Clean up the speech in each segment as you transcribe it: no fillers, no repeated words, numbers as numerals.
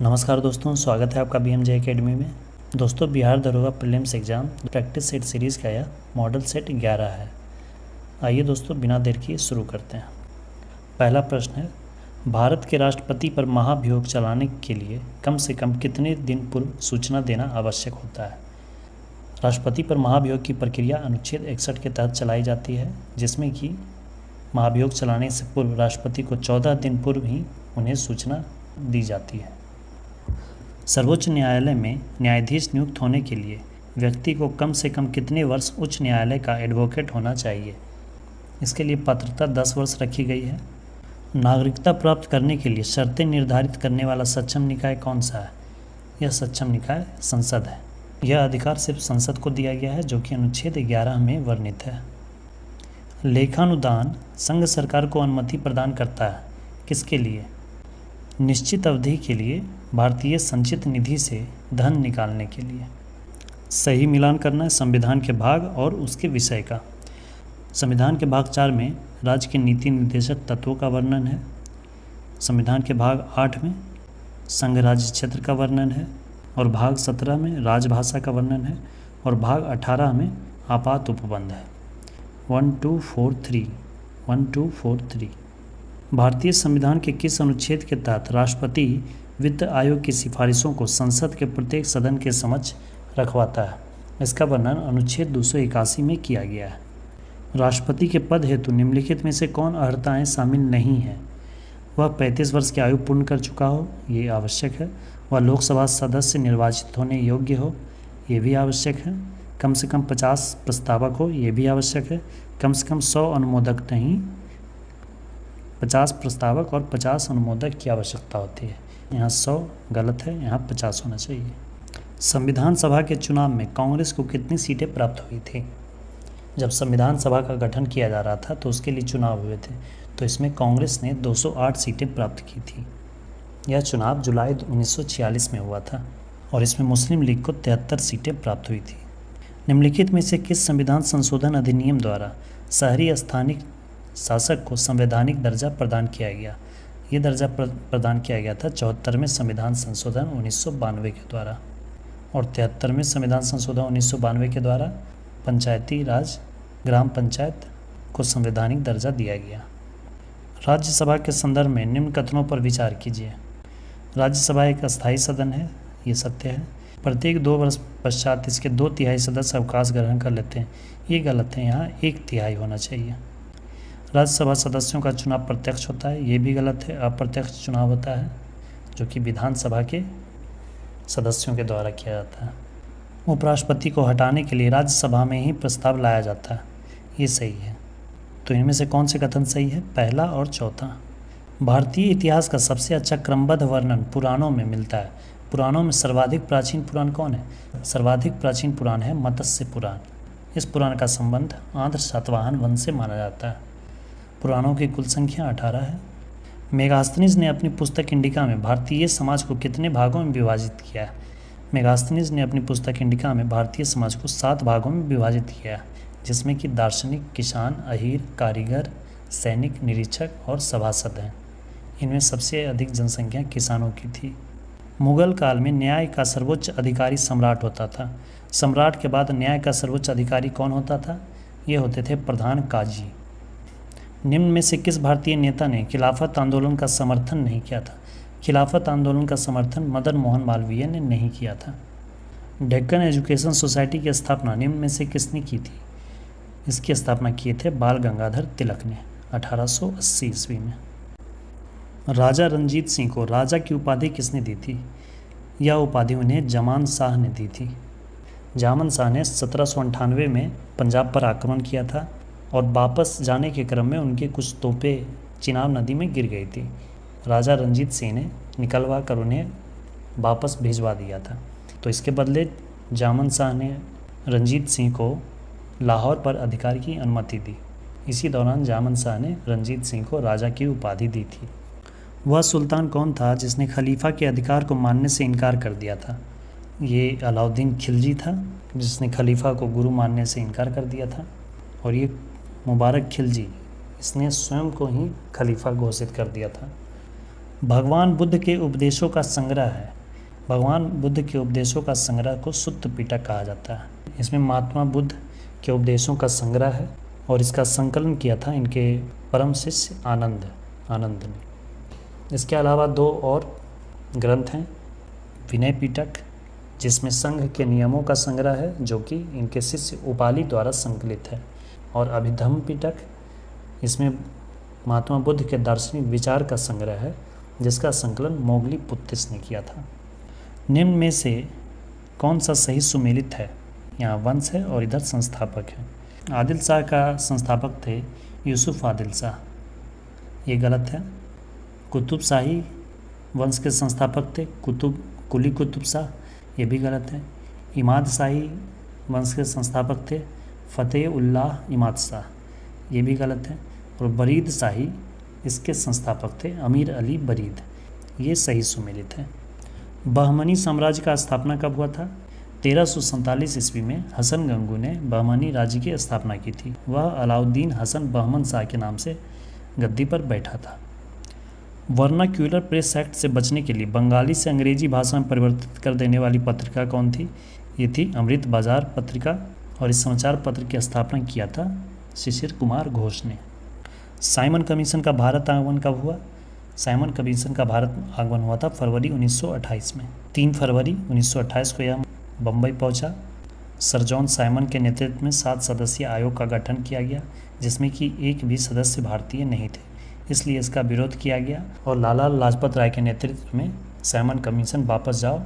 नमस्कार दोस्तों, स्वागत है आपका BMJ एकेडमी में। दोस्तों, बिहार दरोगा prelims exam practice set series का यह मॉडल सेट 11 है। आइए दोस्तों, बिना देर किए शुरू करते हैं। पहला प्रश्न है, भारत के राष्ट्रपति पर महाभियोग चलाने के लिए कम से कम कितने दिन पूर्व सूचना देना आवश्यक होता है। राष्ट्रपति पर महाभियोग की प्रक्रिया अनुच्छेद 61 के तहत चलाई जाती है, जिसमें कि महाभियोग चलाने से पूर्व राष्ट्रपति को 14 दिन पूर्व ही उन्हें सूचना दी जाती है। सर्वोच्च न्यायालय में न्यायाधीश नियुक्त होने के लिए व्यक्ति को कम से कम कितने वर्ष उच्च न्यायालय का एडवोकेट होना चाहिए। इसके लिए पात्रता 10 वर्ष रखी गई है। नागरिकता प्राप्त करने के लिए शर्तें निर्धारित करने वाला सक्षम निकाय कौन सा है। यह सक्षम निकाय संसद है। यह अधिकार सिर्फ संसद को दिया गया है, जो कि अनुच्छेद 11 में वर्णित है। लेखानुदान संघ सरकार को अनुमति प्रदान करता है। किसके लिए? निश्चित अवधि के लिए भारतीय संचित निधि से धन निकालने के लिए। सही मिलान करना है संविधान के भाग और उसके विषय का। संविधान के भाग 4 में राज्य के नीति निर्देशक तत्वों का वर्णन है। संविधान के भाग 8 में संघ राज्य क्षेत्र का वर्णन है और भाग 17 में राजभाषा का वर्णन है और भाग 18 में आपात उपबंध है। 1 2 4 3 1 2 4 3। भारतीय संविधान के किस अनुच्छेद के तहत राष्ट्रपति वित्त आयोग की सिफारिशों को संसद के प्रत्येक सदन के समक्ष रखवाता है। इसका वर्णन अनुच्छेद 281 में किया गया है। राष्ट्रपति के पद हेतु निम्नलिखित में से कौन अर्हताएं शामिल नहीं हैं। वह 35 वर्ष की आयु पूर्ण कर चुका हो, ये आवश्यक है। वह लोकसभा सदस्य निर्वाचित होने योग्य हो, ये भी आवश्यक है। कम से कम 50 प्रस्तावक हो, ये भी आवश्यक है। कम से कम 100 अनुमोदक नहीं, 50 प्रस्तावक और 50 अनुमोदक की आवश्यकता होती है। यहाँ 100 गलत है, यहाँ 50 होना चाहिए। संविधान सभा के चुनाव में कांग्रेस को कितनी सीटें प्राप्त हुई थी। जब संविधान सभा का गठन किया जा रहा था तो उसके लिए चुनाव हुए थे, तो इसमें कांग्रेस ने 208 सीटें प्राप्त की थी। यह चुनाव जुलाई 1946 में हुआ था और इसमें मुस्लिम लीग को 73 सीटें प्राप्त हुई थी। निम्नलिखित में से किस संविधान संशोधन अधिनियम द्वारा शहरी स्थानिक शासक को संवैधानिक दर्जा प्रदान किया गया। ये दर्जा प्रदान किया गया था 74वें संविधान संशोधन 1992 के द्वारा और 73वें संविधान संशोधन 1992 के द्वारा पंचायती राज ग्राम पंचायत को संवैधानिक दर्जा दिया गया। राज्यसभा के संदर्भ में निम्न कथनों पर विचार कीजिए। राज्यसभा एक अस्थायी सदन है, ये सत्य है। प्रत्येक 2 वर्ष पश्चात इसके 2/3 सदस्य अवकाश ग्रहण कर लेते हैं, ये गलत है। यहाँ 1/3 होना चाहिए। राज्यसभा सदस्यों का चुनाव प्रत्यक्ष होता है, ये भी गलत है। अप्रत्यक्ष चुनाव होता है, जो कि विधानसभा के सदस्यों के द्वारा किया जाता है। उपराष्ट्रपति को हटाने के लिए राज्यसभा में ही प्रस्ताव लाया जाता है, ये सही है। तो इनमें से कौन से कथन सही है? पहला और चौथा। भारतीय इतिहास का सबसे अच्छा क्रमबद्ध वर्णन पुराणों में मिलता है। पुराणों में सर्वाधिक प्राचीन पुराण कौन है? सर्वाधिक प्राचीन पुराण है मत्स्य पुराण। इस पुराण का संबंध आंध्र सातवाहन वंश से माना जाता है। पुराणों की कुल संख्या 18 है। मेगास्थनीज ने अपनी पुस्तक इंडिका में भारतीय समाज को कितने भागों में विभाजित किया है? मेगास्थनीज ने अपनी पुस्तक इंडिका में भारतीय समाज को 7 भागों में विभाजित किया है, जिसमें कि दार्शनिक, किसान, अहीर, कारीगर, सैनिक, निरीक्षक और सभासद हैं। इनमें सबसे अधिक जनसंख्या किसानों की थी। मुगल काल में न्याय का सर्वोच्च अधिकारी सम्राट होता था। सम्राट के बाद न्याय का सर्वोच्च अधिकारी कौन होता था? ये होते थे प्रधान काजी। निम्न में से किस भारतीय नेता ने खिलाफत आंदोलन का समर्थन नहीं किया था? खिलाफत आंदोलन का समर्थन मदन मोहन मालवीय ने नहीं किया था। डेक्कन एजुकेशन सोसाइटी की स्थापना निम्न में से किसने की थी? इसकी स्थापना किए थे बाल गंगाधर तिलक ने 1880 ईस्वी में। राजा रंजीत सिंह को राजा की उपाधि किसने दी थी? यह उपाधि उन्हें जमान शाह ने दी थी। जामन शाह ने 1798 में पंजाब पर आक्रमण किया था और वापस जाने के क्रम में उनके कुछ तोपें चिनाब नदी में गिर गई थी। राजा रंजीत सिंह ने निकलवा कर उन्हें वापस भिजवा दिया था। तो इसके बदले जामन शाह ने रंजीत सिंह को लाहौर पर अधिकार की अनुमति दी। इसी दौरान जामन शाह ने रंजीत सिंह को राजा की उपाधि दी थी। वह सुल्तान कौन था जिसने खलीफा के अधिकार को मानने से इनकार कर दिया था? ये अलाउद्दीन खिलजी था, जिसने खलीफा को गुरु मानने से इनकार कर दिया था। और ये मुबारक खिलजी, इसने स्वयं को ही खलीफा घोषित कर दिया था। भगवान बुद्ध के उपदेशों का संग्रह है। भगवान बुद्ध के उपदेशों का संग्रह को सुत्त पिटक कहा जाता है। इसमें महात्मा बुद्ध के उपदेशों का संग्रह है और इसका संकलन किया था इनके परम शिष्य आनंद ने। इसके अलावा दो और ग्रंथ हैं, विनय पिटक जिसमें संघ के नियमों का संग्रह है जो कि इनके शिष्य उपाली द्वारा संकलित है, और अभिधम्म पिटक इसमें महात्मा बुद्ध के दार्शनिक विचार का संग्रह है जिसका संकलन मोगली पुत्तिस ने किया था। निम्न में से कौन सा सही सुमेलित है? यहाँ वंश है और इधर संस्थापक है। आदिल शाह का संस्थापक थे यूसुफ आदिल शाह, ये गलत है। कुतुब शाही वंश के संस्थापक थे कुली कुतुब शाह, ये भी गलत है। इमाद शाही वंश के संस्थापक थे फ़तेह उल्लाह इमाद शाह, ये भी गलत है। और बरीद शाही इसके संस्थापक थे अमीर अली बरीद, ये सही सुमेलित है। बहमनी साम्राज्य का स्थापना कब हुआ था? 1347 ईस्वी में हसन गंगू ने बहमनी राज्य की स्थापना की थी। वह अलाउद्दीन हसन बहमन शाह के नाम से गद्दी पर बैठा था। वर्नाक्यूलर प्रेस एक्ट से बचने के लिए बंगाली से अंग्रेजी भाषा में परिवर्तित कर देने वाली पत्रिका कौन थी? ये थी अमृत बाजार पत्रिका, और इस समाचार पत्र की स्थापना किया था शिशिर कुमार घोष ने। साइमन कमीशन का भारत आगमन कब हुआ? साइमन कमीशन का भारत आगमन हुआ था फरवरी 1928 में। 3 फरवरी 1928 को यह बम्बई पहुंचा। सर जॉन साइमन के नेतृत्व में 7 सदस्यीय आयोग का गठन किया गया जिसमें कि एक भी सदस्य भारतीय नहीं थे, इसलिए इसका विरोध किया गया और लाला लाजपत राय के नेतृत्व में साइमन कमीशन वापस जाओ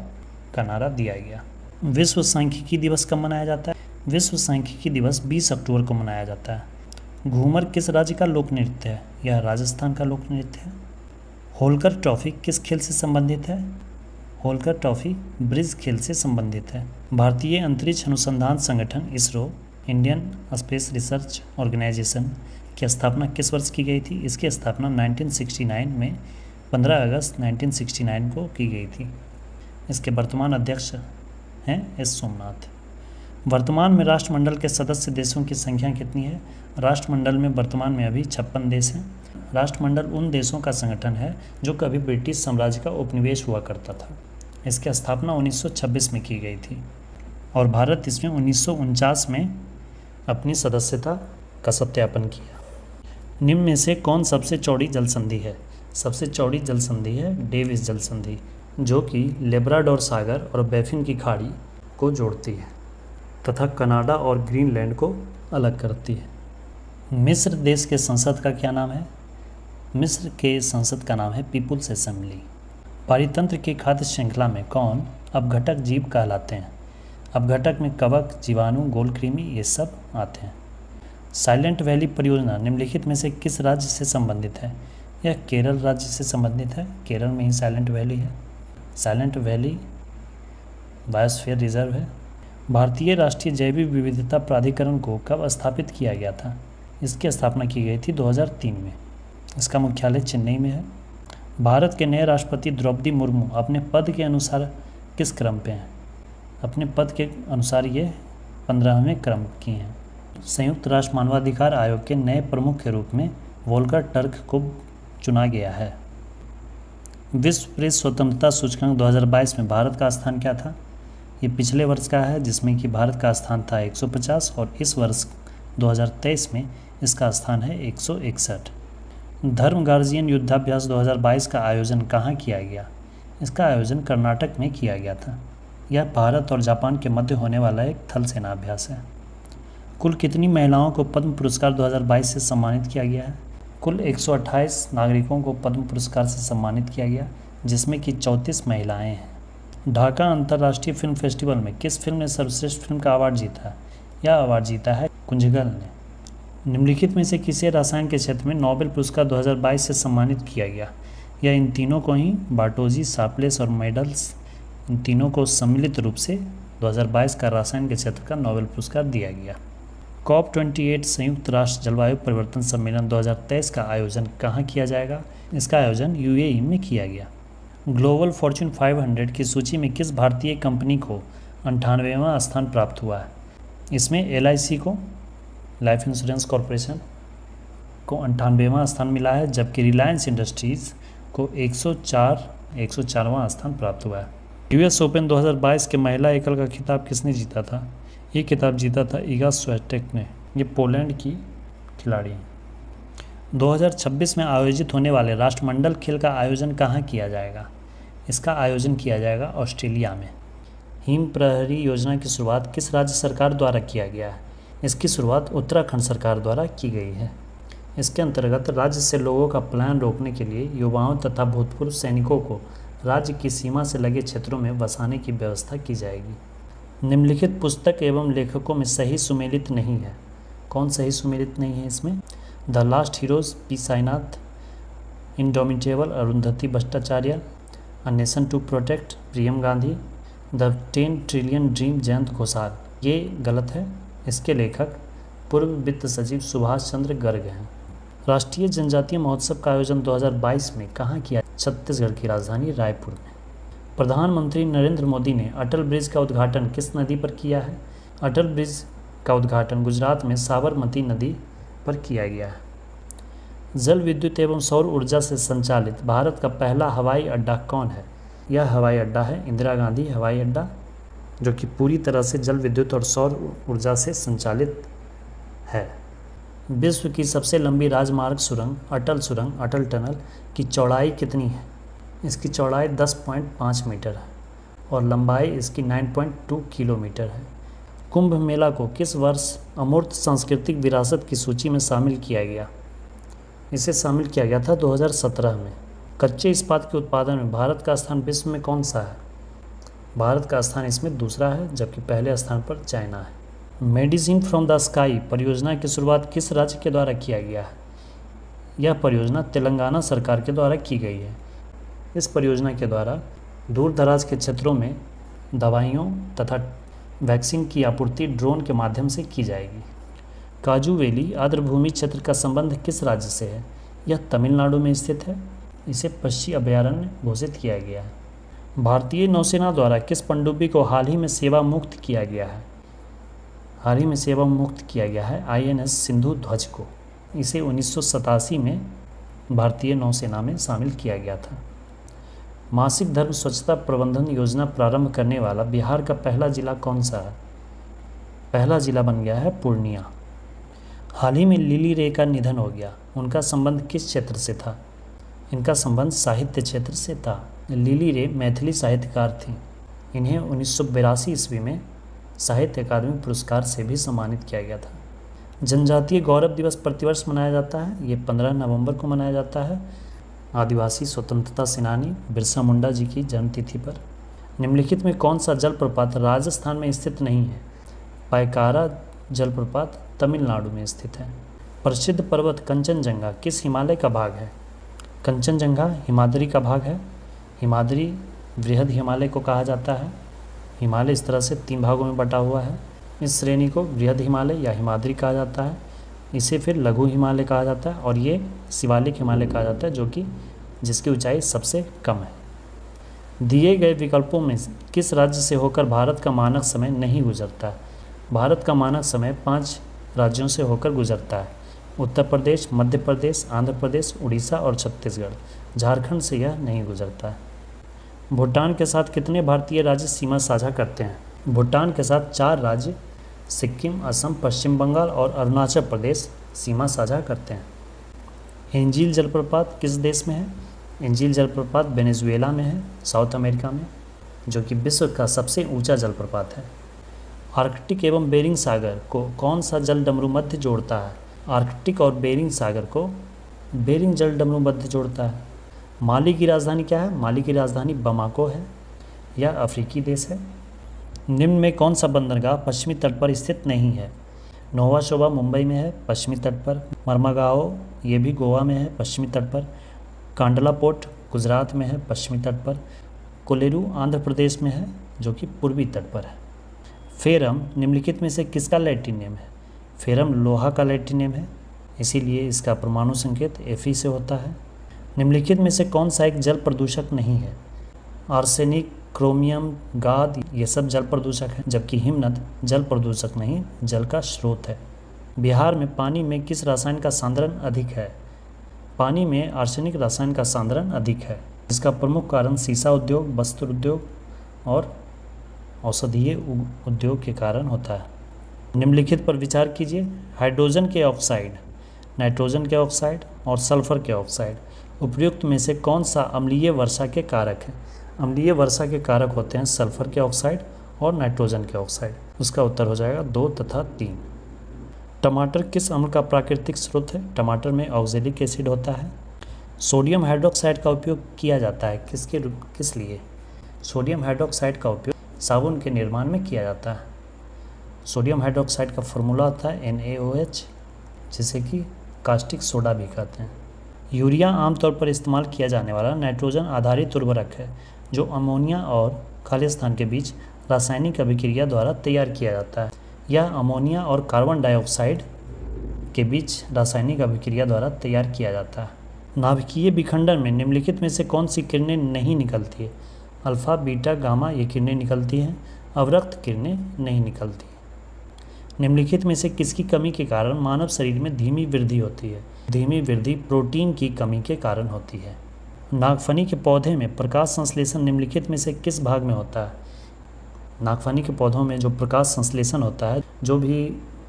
का नारा दिया गया। विश्व सांख्यिकी दिवस कब मनाया जाता है? विश्व सांख्यिकी दिवस 20 अक्टूबर को मनाया जाता है। घूमर किस राज्य का लोक नृत्य है? यह राजस्थान का लोक नृत्य है। होलकर ट्रॉफी किस खेल से संबंधित है? होलकर ट्रॉफी ब्रिज खेल से संबंधित है। भारतीय अंतरिक्ष अनुसंधान संगठन ISRO, Indian space research organisation की स्थापना किस वर्ष की गई थी? इसकी स्थापना 1969 में 15 अगस्त 1969 को की गई थी। इसके वर्तमान अध्यक्ष हैं एस सोमनाथ। वर्तमान में राष्ट्रमंडल के सदस्य देशों की संख्या कितनी है? राष्ट्रमंडल में वर्तमान में अभी 56 देश हैं। राष्ट्रमंडल उन देशों का संगठन है जो कभी ब्रिटिश साम्राज्य का उपनिवेश हुआ करता था। इसकी स्थापना 1926 में की गई थी और भारत इसमें 1949 में अपनी सदस्यता का सत्यापन किया। निम्न में से कौन सबसे चौड़ी जल संधि है? सबसे चौड़ी जल संधि है डेविस जल संधि, जो कि लेब्राडोर सागर और बैफिन की खाड़ी को जोड़ती है तथा कनाडा और ग्रीनलैंड को अलग करती है। मिस्र देश के संसद का क्या नाम है? मिस्र के संसद का नाम है पीपुल्स असेंबली। पारितंत्र की खाद्य श्रृंखला में कौन अपघटक जीव कहलाते हैं? अपघटक में कवक, जीवाणु, गोलकृमि ये सब आते हैं। साइलेंट वैली परियोजना निम्नलिखित में से किस राज्य से संबंधित है? यह केरल राज्य से संबंधित है। केरल में ही साइलेंट वैली है। साइलेंट वैली बायोस्फीयर रिजर्व है। भारतीय राष्ट्रीय जैव विविधता प्राधिकरण को कब स्थापित किया गया था? इसकी स्थापना की गई थी 2003 में। इसका मुख्यालय चेन्नई में है। भारत के नए राष्ट्रपति द्रौपदी मुर्मू अपने पद के अनुसार किस क्रम पे हैं? अपने पद के अनुसार ये 15वें क्रम की हैं। संयुक्त राष्ट्र मानवाधिकार आयोग के नए प्रमुख के रूप में वोल्कर टर्क को चुना गया है। विश्व प्रेस स्वतंत्रता सूचकांक 2022 में भारत का स्थान क्या था? ये पिछले वर्ष का है जिसमें कि भारत का स्थान था 150 और इस वर्ष 2023 में इसका स्थान है 161। धर्म गार्जियन युद्धाभ्यास 2022 का आयोजन कहाँ किया गया? इसका आयोजन कर्नाटक में किया गया था। यह भारत और जापान के मध्य होने वाला एक थल सेना अभ्यास है। कुल कितनी महिलाओं को पद्म पुरस्कार 2022 से सम्मानित किया गया है? कुल 128 नागरिकों को पद्म पुरस्कार से सम्मानित किया गया जिसमें कि 34 महिलाएं हैं। ढाका अंतर्राष्ट्रीय फिल्म फेस्टिवल में किस फिल्म ने सर्वश्रेष्ठ फिल्म का अवार्ड जीता है? यह अवार्ड जीता है कुंजगल ने। निम्नलिखित में से किसे रसायन के क्षेत्र में नोबेल पुरस्कार 2022 से सम्मानित किया गया? यह इन तीनों को ही बार्टोजी, शार्पलेस और मेडल्स, इन तीनों को सम्मिलित रूप से 2022 का रसायन के क्षेत्र का नोबेल पुरस्कार दिया गया। COP28 संयुक्त राष्ट्र जलवायु परिवर्तन सम्मेलन 2023 का आयोजन कहाँ किया जाएगा? इसका आयोजन UAE में किया गया। ग्लोबल फॉर्च्यून 500 की सूची में किस भारतीय कंपनी को 98वां स्थान प्राप्त हुआ है? इसमें LIC को, लाइफ इंश्योरेंस कॉरपोरेशन को 98वां स्थान मिला है, जबकि रिलायंस इंडस्ट्रीज़ को 104वां स्थान प्राप्त हुआ है। यूएस ओपन 2022 के महिला एकल का खिताब किसने जीता था? ये खिताब जीता था इगा स्विएटेक ने। ये पोलैंड की खिलाड़ी हैं। 2026 में आयोजित होने वाले राष्ट्रमंडल खेल का आयोजन कहाँ किया जाएगा? इसका आयोजन किया जाएगा ऑस्ट्रेलिया में। हिम प्रहरी योजना की शुरुआत किस राज्य सरकार द्वारा किया गया है? इसकी शुरुआत उत्तराखंड सरकार द्वारा की गई है। इसके अंतर्गत राज्य से लोगों का पलायन रोकने के लिए युवाओं तथा भूतपूर्व सैनिकों को राज्य की सीमा से लगे क्षेत्रों में बसाने की व्यवस्था की जाएगी। निम्नलिखित पुस्तक एवं लेखकों में सही सुमेलित नहीं है। कौन सही सुमेलित नहीं है इसमें? The last heroes P Sainath, indomitable Arundhati Bhattacharya, a nation to protect Priyam Gandhi, the 10 trillion dream Jayant Ghoshal. ये गलत है। इसके लेखक पूर्व वित्त सचिव सुभाष चंद्र गर्ग हैं। राष्ट्रीय जनजातीय महोत्सव का आयोजन 2022 में कहाँ किया? छत्तीसगढ़ की राजधानी रायपुर में। प्रधानमंत्री नरेंद्र मोदी ने अटल ब्रिज का उद्घाटन किस नदी पर किया है? अटल ब्रिज का उद्घाटन गुजरात में साबरमती नदी पर किया गया है। जल विद्युत एवं सौर ऊर्जा से संचालित भारत का पहला हवाई अड्डा कौन है? यह हवाई अड्डा है इंदिरा गांधी हवाई अड्डा, जो कि पूरी तरह से जल विद्युत और सौर ऊर्जा से संचालित है। विश्व की सबसे लंबी राजमार्ग सुरंग अटल टनल की चौड़ाई कितनी है? इसकी चौड़ाई 10.5 मीटर है और लंबाई इसकी 9.2 किलोमीटर है। कुंभ मेला को किस वर्ष अमूर्त सांस्कृतिक विरासत की सूची में शामिल किया गया? इसे शामिल किया गया था 2017 में। कच्चे इस्पात के उत्पादन में भारत का स्थान विश्व में कौन सा है? भारत का स्थान इसमें दूसरा है, जबकि पहले स्थान पर चाइना है। मेडिसिन फ्रॉम द स्काई परियोजना की शुरुआत किस राज्य के द्वारा किया गया है? यह परियोजना तेलंगाना सरकार के द्वारा की गई है। इस परियोजना के द्वारा दूर दराज के क्षेत्रों में दवाइयों तथा वैक्सीन की आपूर्ति ड्रोन के माध्यम से की जाएगी। काजू वैली आर्द्रभूमि क्षेत्र का संबंध किस राज्य से है? यह तमिलनाडु में स्थित है। इसे पक्षी अभयारण्य घोषित किया गया है। भारतीय नौसेना द्वारा किस पनडुब्बी को हाल ही में सेवा मुक्त किया गया है? हाल ही में सेवा मुक्त किया गया है INS सिंधु ध्वज को। इसे 1987 में भारतीय नौसेना में शामिल किया गया था। मासिक धर्म स्वच्छता प्रबंधन योजना प्रारंभ करने वाला बिहार का पहला जिला कौन सा है? पहला जिला बन गया है पूर्णिया। हाल ही में लिली रे का निधन हो गया। उनका संबंध किस क्षेत्र से था? इनका संबंध साहित्य क्षेत्र से था। लिली रे मैथिली साहित्यकार थीं। इन्हें 1982 ईस्वी में साहित्य अकादमी पुरस्कार से भी सम्मानित किया गया था। जनजातीय गौरव दिवस प्रतिवर्ष मनाया जाता है। ये 15 नवंबर को मनाया जाता है आदिवासी स्वतंत्रता सेनानी बिरसा मुंडा जी की जन्मतिथि पर। निम्नलिखित में कौन सा जलप्रपात राजस्थान में स्थित नहीं है? पायकारा जलप्रपात तमिलनाडु में स्थित है। प्रसिद्ध पर्वत कंचनजंगा किस हिमालय का भाग है? कंचनजंगा हिमाद्री का भाग है। हिमाद्री बृहद हिमालय को कहा जाता है। हिमालय इस तरह से 3 भागों में बटा हुआ है। इस श्रेणी को बृहद हिमालय या हिमाद्री कहा जाता है। इसे फिर लघु हिमालय कहा जाता है और ये शिवालिक हिमालय कहा जाता है, जो कि जिसकी ऊंचाई सबसे कम है। दिए गए विकल्पों में किस राज्य से होकर भारत का मानक समय नहीं गुजरता है? भारत का मानक समय 5 राज्यों से होकर गुजरता है। उत्तर प्रदेश, मध्य प्रदेश, आंध्र प्रदेश, उड़ीसा और छत्तीसगढ़। झारखंड से यह नहीं गुजरता है। भूटान के साथ कितने भारतीय राज्य सीमा साझा करते हैं? भूटान के साथ 4 राज्य सिक्किम, असम, पश्चिम बंगाल और अरुणाचल प्रदेश सीमा साझा करते हैं। एंजील जलप्रपात किस देश में है? एंजील जलप्रपात वेनेजुएला में है, साउथ अमेरिका में, जो कि विश्व का सबसे ऊंचा जलप्रपात है। आर्कटिक एवं बेरिंग सागर को कौन सा जल डमरू मध्य जोड़ता है? आर्कटिक और बेरिंग सागर को बेरिंग जल डमरू मध्य जोड़ता है। माली की राजधानी क्या है? माली की राजधानी बमाको है। यह अफ्रीकी देश है। निम्न में कौन सा बंदरगाह पश्चिमी तट पर स्थित नहीं है? नोवा शोबा मुंबई में है, पश्चिमी तट पर। मर्मागाओ ये भी गोवा में है, पश्चिमी तट पर। कांडला पोर्ट गुजरात में है, पश्चिमी तट पर। कोलेरू आंध्र प्रदेश में है, जो कि पूर्वी तट पर है। फेरम निम्नलिखित में से किसका लैटिन नेम है? फेरम लोहा का लैटिन नेम है, इसीलिए इसका परमाणु संकेत Fe से होता है। निम्नलिखित में से कौन सा एक जल प्रदूषक नहीं है? आर्सेनिक, क्रोमियम, गाद ये सब जल प्रदूषक हैं, जबकि हिमनद जल प्रदूषक नहीं, जल का स्रोत है। बिहार में पानी में किस रसायन का सांद्रण अधिक है? पानी में आर्सेनिक रसायन का सांद्रण अधिक है। इसका प्रमुख कारण सीसा उद्योग, वस्त्र उद्योग और औषधीय उद्योग के कारण होता है। निम्नलिखित पर विचार कीजिए। हाइड्रोजन के ऑक्साइड, नाइट्रोजन के ऑक्साइड और सल्फर के ऑक्साइड उपयुक्त में से कौन सा अम्लीय वर्षा के कारक है? अम्लीय वर्षा के कारक होते हैं सल्फर के ऑक्साइड और नाइट्रोजन के ऑक्साइड। उसका उत्तर हो जाएगा 2 तथा 3। टमाटर किस अम्ल का प्राकृतिक स्रोत है? टमाटर में ऑक्जेलिक एसिड होता है। सोडियम हाइड्रोक्साइड का उपयोग किया जाता है किस लिए? सोडियम हाइड्रोक्साइड का उपयोग साबुन के निर्माण में किया जाता है। सोडियम हाइड्रोक्साइड का फॉर्मूला होता है NaOH, जिसे कि कास्टिक सोडा भी कहते हैं। यूरिया आमतौर पर इस्तेमाल किया जाने वाला नाइट्रोजन आधारित उर्वरक है जो अमोनिया और खालिस्तान के बीच रासायनिक अभिक्रिया द्वारा तैयार किया जाता है। यह अमोनिया और कार्बन डाइऑक्साइड के बीच रासायनिक अभिक्रिया द्वारा तैयार किया जाता है। नाभिकीय विखंडन में निम्नलिखित में से कौन सी किरणें नहीं निकलती है? अल्फा, बीटा, गामा ये किरणें निकलती हैं। अवरक्त किरणें नहीं निकलती। निम्नलिखित में से किसकी कमी के कारण मानव शरीर में धीमी वृद्धि होती है? धीमी वृद्धि प्रोटीन की कमी के कारण होती है। नागफनी के पौधे में प्रकाश संश्लेषण निम्नलिखित में से किस भाग में होता है? नागफनी के पौधों में जो प्रकाश संश्लेषण होता है, जो भी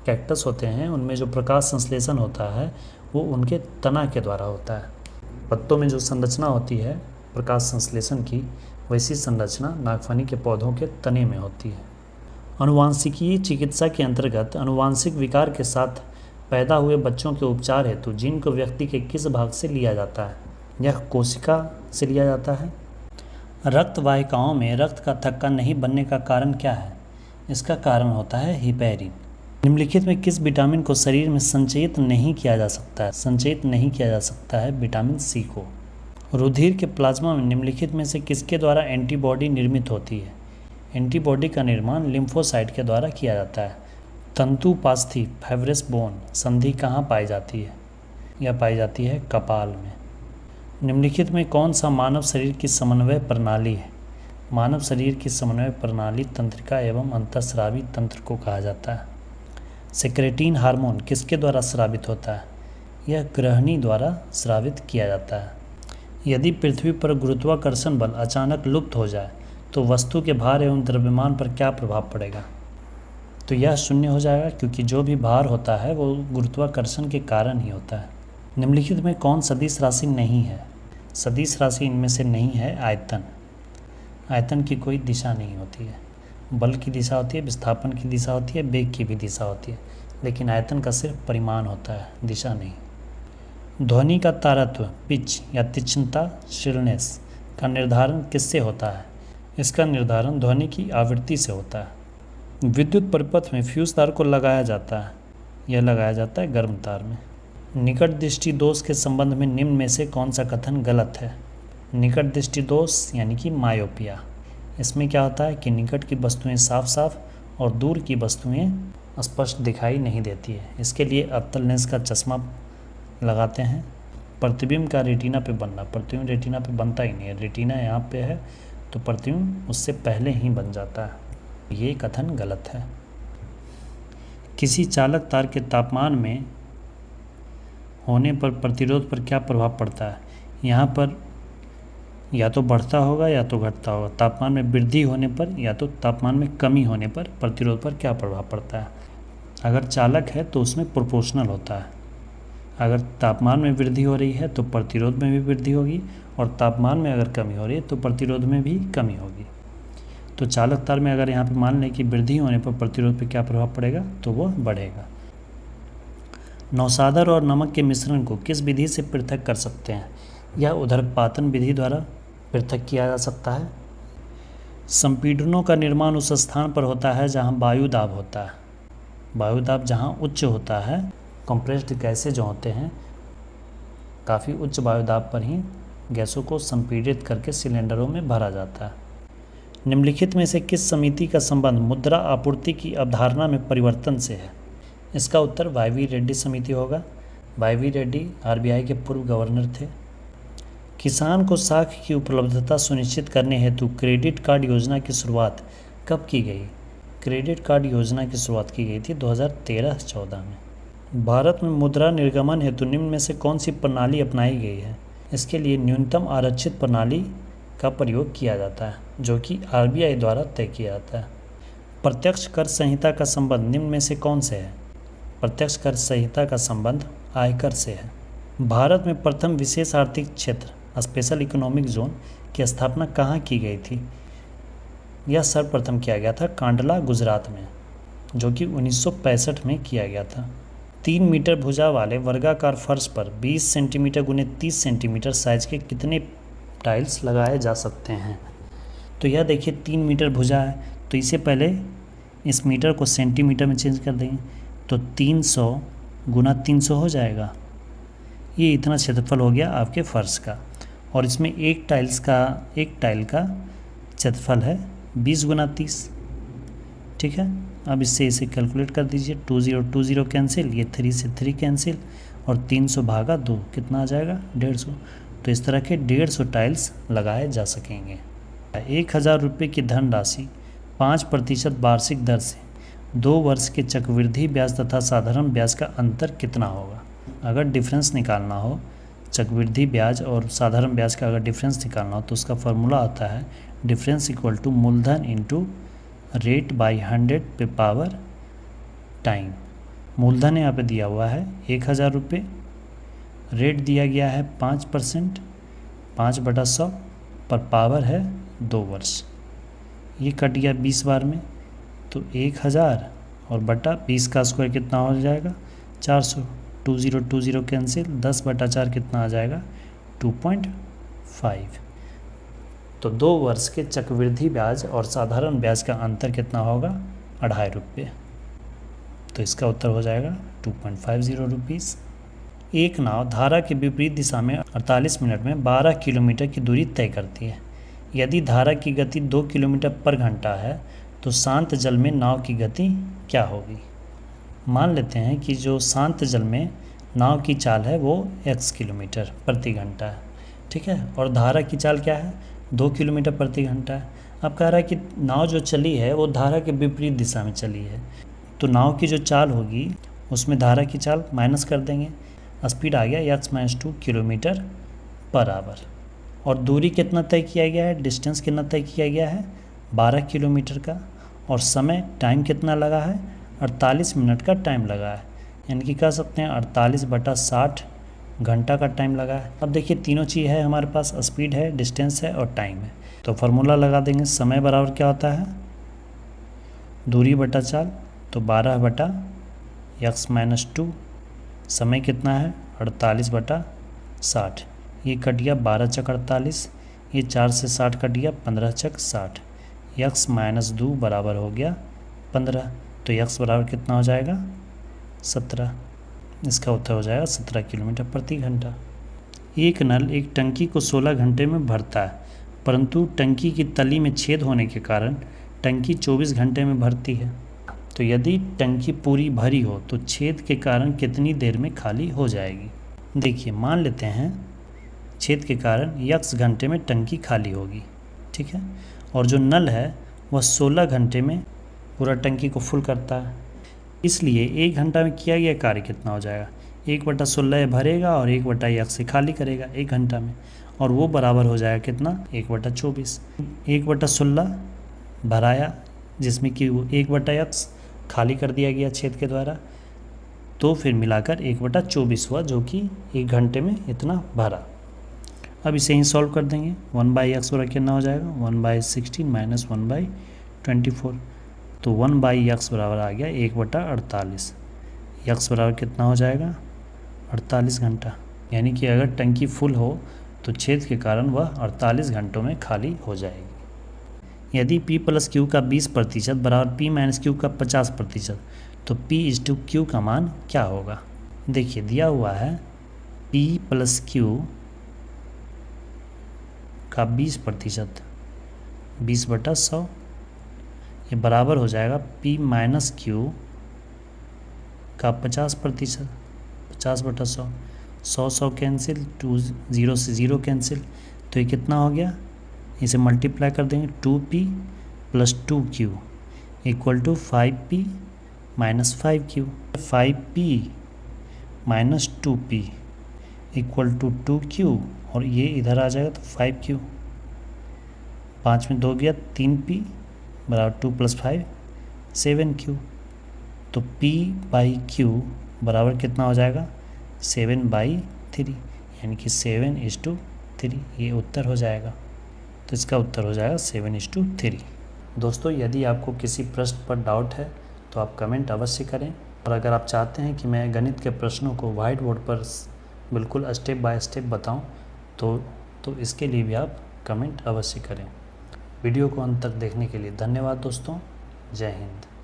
कैक्टस होते हैं उनमें जो प्रकाश संश्लेषण होता है वो उनके तना के द्वारा होता है। पत्तों में जो संरचना होती है प्रकाश संश्लेषण की, वैसी संरचना नागफनी के पौधों के तने में होती है। अनुवांशिकीय चिकित्सा के अंतर्गत अनुवांशिक विकार के साथ पैदा हुए बच्चों के उपचार हेतु जीन को व्यक्ति के किस भाग से लिया जाता है? यह कोशिका से लिया जाता है। रक्त वाहिकाओं में रक्त का थक्का नहीं बनने का कारण क्या है? इसका कारण होता है हिपैरिन। निम्नलिखित में किस विटामिन को शरीर में संचयित नहीं किया जा सकता है? संचयित नहीं किया जा सकता है विटामिन सी को। रुधिर के प्लाज्मा में निम्नलिखित में से किसके द्वारा एंटीबॉडी निर्मित होती है? एंटीबॉडी का निर्माण लिम्फोसाइट के द्वारा किया जाता है। तंतुपास्थी फाइब्रस बोन संधि कहाँ पाई जाती है? यह पाई जाती है कपाल में। निम्नलिखित में कौन सा मानव शरीर की समन्वय प्रणाली है? मानव शरीर की समन्वय प्रणाली तंत्रिका एवं अंतःस्रावी तंत्र को कहा जाता है। सेक्रेटिन हार्मोन किसके द्वारा स्रावित होता है? यह ग्रहणी द्वारा स्रावित किया जाता है। यदि पृथ्वी पर गुरुत्वाकर्षण बल अचानक लुप्त हो जाए तो वस्तु के भार एवं द्रव्यमान पर क्या प्रभाव पड़ेगा? तो यह शून्य हो जाएगा, क्योंकि जो भी भार होता है वो गुरुत्वाकर्षण के कारण ही होता है। निम्नलिखित में कौन सदिश राशि नहीं है? सदिश राशि इनमें से नहीं है आयतन। आयतन की कोई दिशा नहीं होती है। बल की दिशा होती है, विस्थापन की दिशा होती है, वेग की भी दिशा होती है, लेकिन आयतन का सिर्फ परिमाण होता है, दिशा नहीं। ध्वनि का तारत्व, पिच या तीक्ष्णता, श्रिलनेस का निर्धारण किससे होता है? इसका निर्धारण ध्वनि की आवृत्ति से होता है। विद्युत परिपथ में फ्यूज तार को लगाया जाता है। यह लगाया जाता है गर्म तार में। निकट दृष्टि दोष के संबंध में निम्न में से कौन सा कथन गलत है? निकट दृष्टि दोष यानी कि मायोपिया, इसमें क्या होता है कि निकट की वस्तुएं साफ साफ और दूर की वस्तुएं स्पष्ट दिखाई नहीं देती है। इसके लिए अवतल लेंस का चश्मा लगाते हैं। प्रतिबिंब का रेटिना पे बनना, प्रतिबिंब रेटिना पे बनता ही नहीं है, रेटिना यहाँ पे है तो प्रतिबिंब उससे पहले ही बन जाता है। ये कथन गलत है। किसी चालक तार के तापमान में होने पर प्रतिरोध पर क्या प्रभाव पड़ता है? यहाँ पर या तो बढ़ता होगा या तो घटता होगा। तापमान में वृद्धि होने पर या तो तापमान में कमी होने पर प्रतिरोध पर क्या प्रभाव पड़ता है? अगर चालक है तो उसमें प्रोपोर्शनल होता है। अगर तापमान में वृद्धि हो रही है तो प्रतिरोध में भी वृद्धि होगी, और तापमान में अगर कमी हो रही है तो प्रतिरोध में भी कमी होगी। तो चालक तार में अगर यहाँ पे मान लें कि वृद्धि होने पर प्रतिरोध पर क्या प्रभाव पड़ेगा, तो वो बढ़ेगा। नौसादर और नमक के मिश्रण को किस विधि से पृथक कर सकते हैं? यह उदरपातन विधि द्वारा पृथक किया जा सकता है। संपीड़नों का निर्माण उस स्थान पर होता है जहाँ वायु दाब होता है। वायु दाब जहाँ उच्च होता है, कंप्रेस्ड गैसें जो होते हैं काफ़ी उच्च वायु दाब पर ही गैसों को संपीड़ित करके सिलेंडरों में भरा जाता है। निम्नलिखित में से किस समिति का संबंध मुद्रा आपूर्ति की अवधारणा में परिवर्तन से है? इसका उत्तर वाई.वी. रेड्डी समिति होगा। वाई.वी. रेड्डी आरबीआई के पूर्व गवर्नर थे। किसान को साख की उपलब्धता सुनिश्चित करने हेतु क्रेडिट कार्ड योजना की शुरुआत कब की गई? क्रेडिट कार्ड योजना की शुरुआत की गई थी 2013-14 में। भारत में मुद्रा निर्गमन हेतु निम्न में से कौन सी प्रणाली अपनाई गई है? इसके लिए न्यूनतम आरक्षित प्रणाली का प्रयोग किया जाता है, जो कि आरबीआई द्वारा तय किया जाता है। प्रत्यक्ष कर संहिता का संबंध निम्न में से कौन से है? प्रत्यक्ष कर संहिता का संबंध आयकर से है। भारत में प्रथम विशेष आर्थिक क्षेत्र स्पेशल इकोनॉमिक जोन की स्थापना कहाँ की गई थी? यह सर्वप्रथम किया गया था कांडला, गुजरात में, जो कि 1965 में किया गया था। 3 मीटर भुजा वाले वर्गाकार फर्श पर 20 सेंटीमीटर गुने 30 सेंटीमीटर साइज के कितने टाइल्स लगाए जा सकते हैं? तो यह देखिए 3 मीटर भुजा है, तो इसे पहले इस मीटर को सेंटीमीटर में चेंज कर देंगे, तो 300 गुना 300 हो जाएगा। ये इतना क्षेत्रफल हो गया आपके फर्श का, और इसमें एक टाइल का क्षेत्रफल है 20 गुना 30। ठीक है, अब इससे इसे कैलकुलेट कर दीजिए। 20 कैंसिल, ये 3 से 3 कैंसिल, और 300 भागा 2 कितना आ जाएगा? 150। तो इस तरह के 150 टाइल्स लगाए जा सकेंगे। 1000 रुपये की धनराशि 5% वार्षिक दर से 2 वर्ष के चक्रवृद्धि ब्याज तथा साधारण ब्याज का अंतर कितना होगा? अगर डिफरेंस निकालना हो, चक्रवृद्धि ब्याज और साधारण ब्याज का अगर डिफरेंस निकालना हो, तो उसका फॉर्मूला आता है डिफरेंस इक्वल टू मूलधन इंटू रेट बाई 100 पे पावर टाइम। मूलधन यहाँ पे दिया हुआ है 1000 रुपये, रेट दिया गया है 5%, 5/100, पर पावर है 2 वर्ष। ये कट गया 20 बार में, तो 1000 और बटा 20 का स्क्वायर कितना हो जाएगा? 400। 20 कैंसिल, 10/4 कितना आ जाएगा? 2.5। तो 2 वर्ष के चक्रवृद्धि ब्याज और साधारण ब्याज का अंतर कितना होगा? 2.5 रुपये। तो इसका उत्तर हो जाएगा 2.50 रुपीज़। एक नाव धारा के विपरीत दिशा में 48 मिनट में 12 किलोमीटर की दूरी तय करती है। यदि धारा की गति 2 किलोमीटर पर घंटा है, तो शांत जल में नाव की गति क्या होगी? मान लेते हैं कि जो शांत जल में नाव की चाल है वो x किलोमीटर प्रति घंटा है। ठीक है, और धारा की चाल क्या है? 2 किलोमीटर प्रति घंटा है। अब कह रहा है कि नाव जो चली है वो धारा के विपरीत दिशा में चली है, तो नाव की जो चाल होगी उसमें धारा की चाल माइनस कर देंगे। स्पीड आ गया x-2 किलोमीटर पर आवर, और दूरी कितना तय किया गया है? डिस्टेंस कितना तय किया गया है? 12 किलोमीटर का, और समय टाइम कितना लगा है? 48 मिनट का टाइम लगा है, यानी कि कह सकते हैं 48/60 घंटा का टाइम लगा है। अब देखिए तीनों चीज़ है हमारे पास, स्पीड है, डिस्टेंस है और टाइम है। तो फार्मूला लगा देंगे, समय बराबर क्या होता है? दूरी बटा चाल, तो 12/x-2। समय कितना है? 48/60। ये कट गया 12×48, ये 4 से 60 कट गया 15×60। x-2 बराबर हो गया 15, तो x बराबर कितना हो जाएगा? 17। इसका उत्तर हो जाएगा 17 किलोमीटर प्रति घंटा। एक नल एक टंकी को 16 घंटे में भरता है, परंतु टंकी की तली में छेद होने के कारण टंकी 24 घंटे में भरती है। तो यदि टंकी पूरी भरी हो तो छेद के कारण कितनी देर में खाली हो जाएगी? देखिए मान लेते हैं छेद के कारण x घंटे में टंकी खाली होगी। ठीक है, और जो नल है वह 16 घंटे में पूरा टंकी को फुल करता है, इसलिए 1 घंटा में किया गया कार्य कितना हो जाएगा? 1/16 भरेगा और 1/x से खाली करेगा 1 घंटा में, और वो बराबर हो जाएगा कितना? 1/24। 1/16 भराया, जिसमें कि वो 1/x खाली कर दिया गया छेद के द्वारा, तो फिर मिलाकर 1/24 हुआ, जो कि 1 घंटे में इतना भरा। अब इसे ही सॉल्व कर देंगे। 1/x बराबर कितना हो जाएगा? 1/16 माइनस 1/24, तो 1/x बराबर आ गया 1/48। x बराबर कितना हो जाएगा? 48 घंटा। यानी कि अगर टंकी फुल हो तो छेद के कारण वह 48 घंटों में खाली हो जाएगी। यदि p + q का 20% बराबर p - q का 50%, तो p/q का मान क्या होगा? देखिए दिया हुआ है p + q का 20%, 20/100, ये बराबर हो जाएगा p - q का 50%, 50/100। 100 कैंसिल, 0 से 0 कैंसिल, तो ये कितना हो गया? इसे मल्टीप्लाई कर देंगे, 2p + 2q = 5p - 5q। 5p -2p equal to 2q, और ये इधर आ जाएगा तो 5q। 5 में 2 गया, 3p बराबर 2 + 5 7q। तो p बाई q बराबर कितना हो जाएगा 7/3, यानी कि 7:3। ये उत्तर हो जाएगा। तो इसका उत्तर हो जाएगा 7:3। दोस्तों, यदि आपको किसी प्रश्न पर डाउट है तो आप कमेंट अवश्य करें, और अगर आप चाहते हैं कि मैं गणित के प्रश्नों को व्हाइट बोर्ड पर बिल्कुल स्टेप बाय स्टेप बताऊं, तो इसके लिए भी आप कमेंट अवश्य करें। वीडियो को अंत तक देखने के लिए धन्यवाद दोस्तों। जय हिंद।